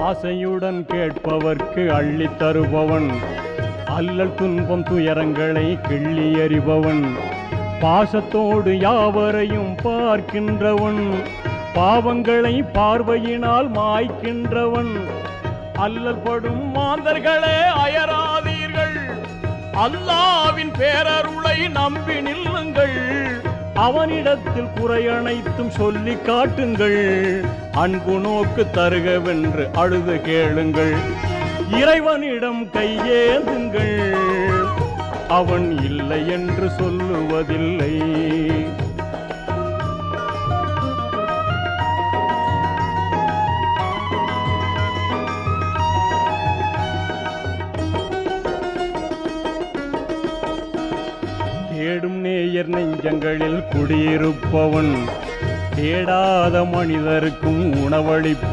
ஆசையுடன் கேட்பவர்க்கு அள்ளித் தருபவன், அல்லல் துன்பம் துயரங்களை கிள்ளி எறிபவன், பாசத்தோடு யாவரையும் பார்க்கின்றவன், பாவங்களை பார்வையினால் மாய்க்கின்றவன். அல்லல் படும் மாந்தர்களே அயராதீர்கள், அல்லாவின் பேரருளை நம்பி நில்லுங்கள். அவனிடத்தில் குறையனைத்தும் சொல்லி காட்டுங்கள், அன்பு நோக்கு தருகவென்று அழுது கேளுங்கள். இறைவனிடம் கையேந்துங்கள், அவன் இல்லை என்று சொல்லுவதில்லை. தேடும் நேயர் நெஞ்சங்களில் குடியிருப்பவன், தேடாத மனிதருக்கும் உணவளிப்பவன்.